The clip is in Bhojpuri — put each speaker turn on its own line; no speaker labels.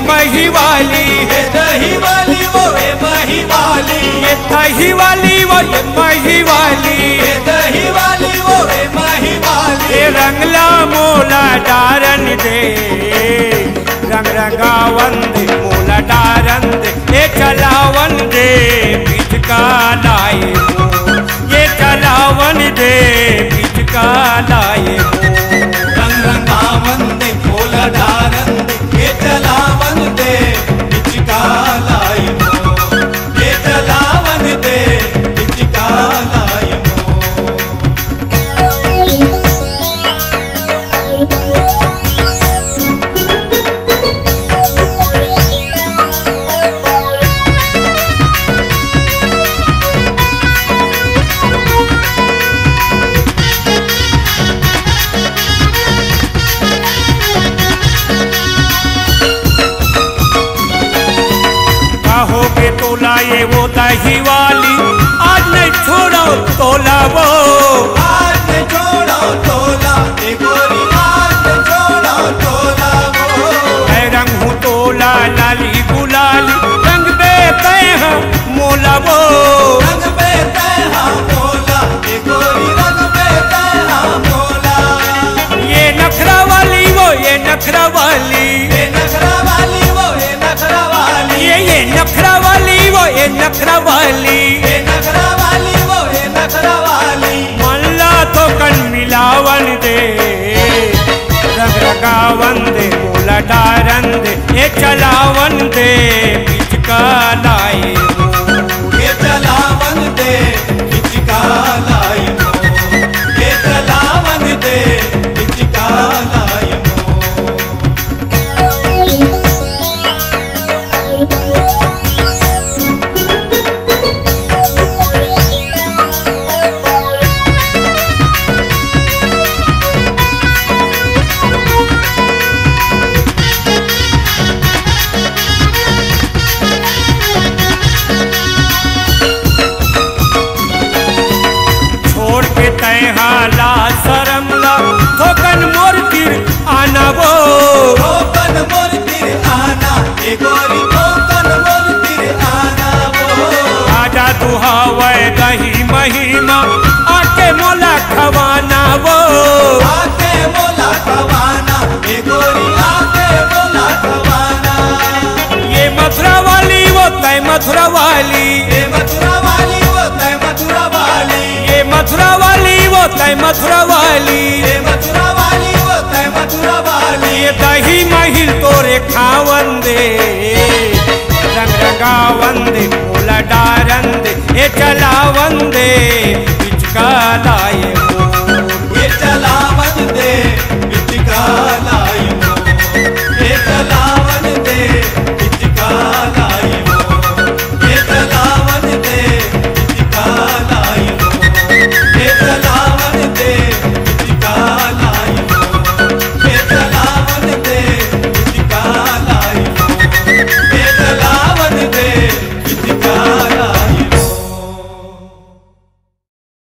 मही वाली,
ये दही वाली वो ये मही वाली,
ये दही वाली वो ये मही वाली,
ये दही वाली वो ये मही वाली।
ये रंगला मोला डारन दे, रंग रंगावन दे मोला डारन दे, ये चलावन दे बीच का लाए मोर, ये चलावन दे बीच का लाए मोर।
रंग रंगावन दे मोला डारन दे, ये चलावन दे बिचका लाई मोर, ये चलावन दे बिचका लाई मोर।
कहोगे तोला ये वो दही वाली, आज नहीं छोड़ो तोला वो,
आज ने छोड़ो तोला ए गोरी, आज ने छोड़ो तोला वो।
मैं रंग हूँ तोला लाली गुलाली, रंग देते हैं मोला वो।
रंग पे तैहा मोला ए गोरी, रंग पे तैहा मोला।
ये नखरा वाली वो ये नखरा वाली,
ये नखरा वाली वो ये नखरा वाली,
ये नखरा वाली वो ये नखरा वाली,
ये नखरा वाली वो ये नखरा वाली।
मल्ला तो कन मिलावन दे, रंग रंगावन दे मोला डारन दे, ये चलावन दे बीच का लाए मोर।
ये चलावन दे बिचका लाई मोर, ये चलावन दे बिचका लाई मोर।
छोड़ के तैहा ला शरम ला, थोकन मोर तिर आना वो।
ठोकन मोर तिर आना ए गोरी, ठोकन मोर तिर आना वो।
आजा दुहावे दही महिमा, आके मोला खवाना वो।
आके मोला खवाना ए गोरी, आके मोला खवाना।
ये मथुरा वाली वो तय मथुरा वाली,
ये मथुरा वाली वो तय मथुरा वाली,
ये मथुरा वाली वो तय मथुरा वाली,
ये मथुरा वाली वो तय मथुरा वाली।
ये दही महिल तोरे खावन दे, रंग रंगावन दे